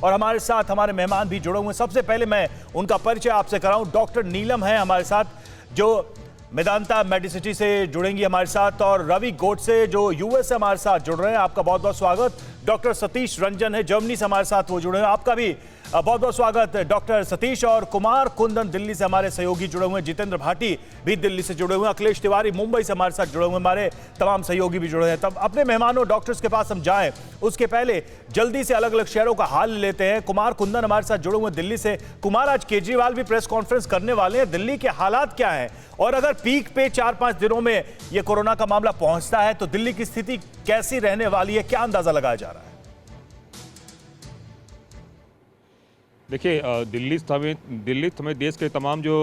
और हमारे साथ हमारे मेहमान भी जुड़े हुए हैं। सबसे पहले मैं उनका परिचय आपसे कराऊं। डॉक्टर नीलम है हमारे साथ, जो मेदांता मेडिसिटी से जुड़ेंगी हमारे साथ, और रवि गोडसे जो यूएस से हमारे साथ जुड़ रहे हैं। आपका बहुत बहुत स्वागत। डॉक्टर सतीश रंजन है, जर्मनी से हमारे साथ वो जुड़े हैं। आपका भी बहुत बहुत स्वागत डॉक्टर सतीश। और कुमार कुंदन दिल्ली से हमारे सहयोगी जुड़े हुए हैं। जितेंद्र भाटी भी दिल्ली से जुड़े हुए हैं। अखिलेश तिवारी मुंबई से हमारे साथ जुड़े हुए हैं। हमारे तमाम सहयोगी भी जुड़े हैं। तब अपने मेहमानों डॉक्टर्स के पास हम जाएं उसके पहले जल्दी से अलग अलग शहरों का हाल लेते हैं। कुमार कुंदन हमारे साथ जुड़े हुए हैं दिल्ली से। कुमार, आज केजरीवाल भी प्रेस कॉन्फ्रेंस करने वाले हैं। दिल्ली के हालात क्या हैं, और अगर पीक पे 4-5 दिनों में ये कोरोना का मामला पहुंचता है तो दिल्ली की स्थिति कैसी रहने वाली है, क्या अंदाजा लगाया जा रहा है? देखिए, दिल्ली समेत देश के तमाम जो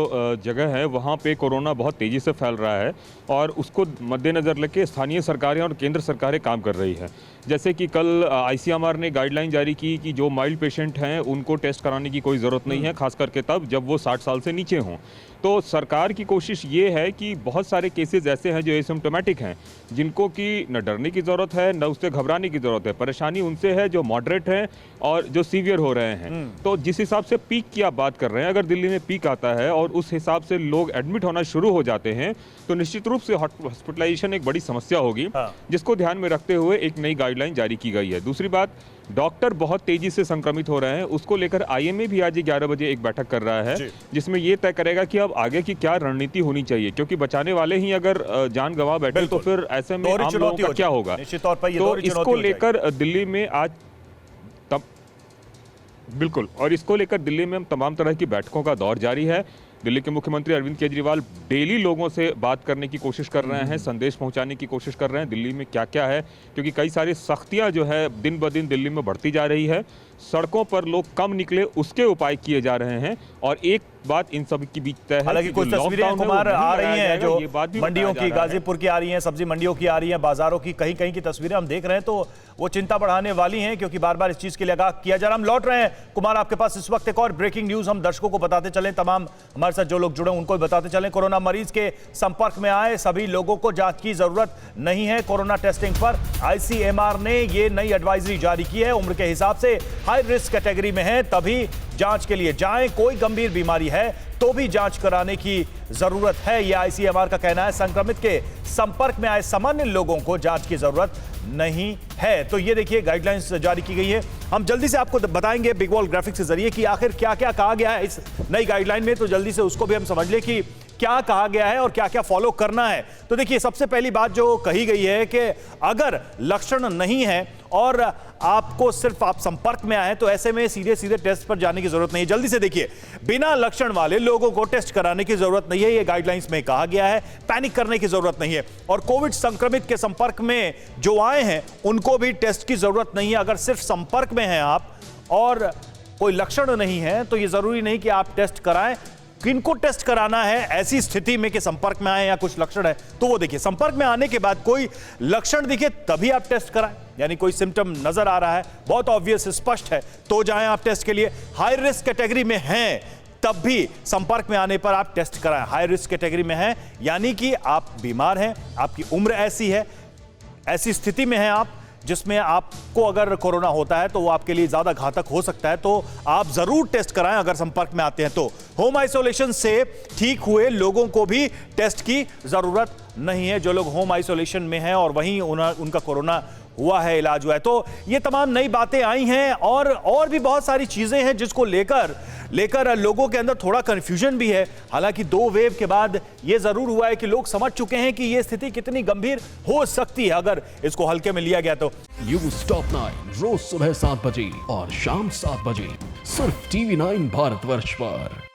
जगह है वहाँ पे कोरोना बहुत तेज़ी से फैल रहा है, और उसको मद्देनज़र लेके स्थानीय सरकारें और केंद्र सरकारें काम कर रही हैं। जैसे कि कल आईसीएमआर ने गाइडलाइन जारी की कि जो माइल्ड पेशेंट हैं उनको टेस्ट कराने की कोई ज़रूरत नहीं है, खास करके तब जब वो 60 साल से नीचे हों। तो सरकार की कोशिश ये है कि बहुत सारे केसेस ऐसे हैं जो एसिम्प्टोमेटिक हैं, जिनको कि न डरने की ज़रूरत है न उससे घबराने की ज़रूरत है। परेशानी उनसे है जो मॉडरेट हैं और जो सीवियर हो रहे हैं। तो जिस हिसाब से पीक की आप बात कर रहे हैं, अगर दिल्ली में पीक आता है और उस हिसाब से लोग एडमिट होना शुरू हो जाते हैं तो निश्चित रूप से हॉस्पिटलाइजेशन एक बड़ी समस्या होगी, जिसको ध्यान में रखते हुए एक नई गाइडलाइन जारी की गई है। दूसरी बात, डॉक्टर बहुत तेजी से संक्रमित हो रहे हैं, उसको लेकर आईएमए भी आज 11 बजे एक बैठक कर रहा है, जिसमें यह तय करेगा कि अब आगे की क्या रणनीति होनी चाहिए, क्योंकि बचाने वाले ही अगर जान गंवा बैठे तो फिर ऐसे में आम लोगों का क्या होगा। तो इसको लेकर दिल्ली में आज बिल्कुल, और इसको लेकर दिल्ली में तमाम तरह की बैठकों का दौर जारी है। दिल्ली के मुख्यमंत्री अरविंद केजरीवाल डेली लोगों से बात करने की कोशिश कर रहे हैं, संदेश पहुंचाने की कोशिश कर रहे हैं दिल्ली में क्या क्या है, क्योंकि कई सारी सख्तियां जो है दिन ब दिन दिल्ली में बढ़ती जा रही है। सड़कों पर लोग कम निकले उसके उपाय किए जा रहे हैं, और एक बात इन सब की बीच तय है। हालांकि कुछ तस्वीरें कुमार आ रही हैं जो मंडियों की, गाजीपुर की आ रही हैं, सब्जी मंडियों की आ रही हैं, बाजारों की कहीं कहीं की तस्वीरें हम देख रहे हैं, तो वो चिंता बढ़ाने वाली हैं, क्योंकि बार बार इस चीज के लिए आगाह किया जा रहा है। हम लौट रहे हैं कुमार आपके पास इस वक्त। एक और ब्रेकिंग न्यूज हम दर्शकों को बताते चलें, तमाम हमारे साथ जो लोग जुड़े उनको भी बताते चलें। कोरोना मरीज के संपर्क में आए सभी लोगों को जांच की जरूरत नहीं है। कोरोना टेस्टिंग पर आईसीएमआर ने ये नई एडवाइजरी जारी की है। उम्र के हिसाब से हाई रिस्क कैटेगरी में है तभी जांच के लिए जाएं। कोई गंभीर बीमारी है तो भी जांच कराने की जरूरत है, यह आईसीएमआर का कहना है। संक्रमित के संपर्क में आए सामान्य लोगों को जांच की जरूरत नहीं है। तो ये देखिए गाइडलाइंस जारी की गई है। हम जल्दी से आपको बताएंगे बिग वॉल ग्राफिक्स के जरिए कि आखिर क्या क्या कहा गया है इस नई गाइडलाइन में, तो जल्दी से उसको भी हम समझ लें कि क्या कहा गया है और क्या क्या फॉलो करना है। तो देखिए, सबसे पहली बात जो कही गई है कि अगर लक्षण नहीं है और आपको सिर्फ आप संपर्क में आए तो ऐसे में सीधे सीधे टेस्ट पर जाने की जरूरत नहीं है। जल्दी से देखिए, बिना लक्षण वाले लोगों को टेस्ट कराने की जरूरत नहीं है, यह गाइडलाइंस में कहा गया है। पैनिक करने की जरूरत नहीं है, और कोविड संक्रमित के संपर्क में जो आए हैं उनको भी टेस्ट की जरूरत नहीं है। अगर सिर्फ संपर्क में हैं आप और कोई लक्षण नहीं है तो यह जरूरी नहीं कि आप टेस्ट कराएं। किनको टेस्ट कराना है ऐसी स्थिति में कि संपर्क में आए या कुछ लक्षण है, तो वो देखिए, संपर्क में आने के बाद कोई लक्षण दिखे तभी आप टेस्ट कराएं, यानी कोई सिम्टम नजर आ रहा है, बहुत ऑब्वियस स्पष्ट है, तो जाएं आप टेस्ट के लिए। हाई रिस्क कैटेगरी में हैं तब भी संपर्क में आने पर आप टेस्ट कराएं। हाई रिस्क कैटेगरी में हैं यानी कि आप बीमार हैं, आपकी उम्र ऐसी है, ऐसी स्थिति में हैं आप जिसमें आपको अगर कोरोना होता है तो वो आपके लिए ज्यादा घातक हो सकता है, तो आप जरूर टेस्ट कराएं अगर संपर्क में आते हैं तो। होम आइसोलेशन से ठीक हुए लोगों को भी टेस्ट की जरूरत नहीं है, जो लोग होम आइसोलेशन में हैं और वहीं उनका कोरोना हुआ है, इलाज हुआ है। तो ये तमाम नई बातें आई हैं, और भी बहुत सारी चीजें हैं जिसको लेकर लोगों के अंदर थोड़ा कंफ्यूजन भी है। हालांकि 2 वेव के बाद ये जरूर हुआ है कि लोग समझ चुके हैं कि ये स्थिति कितनी गंभीर हो सकती है अगर इसको हल्के में लिया गया तो। न्यूज़ टॉप 9 रोज सुबह 7 बजे और शाम 7 बजे सिर्फ TV9 भारतवर्ष पर।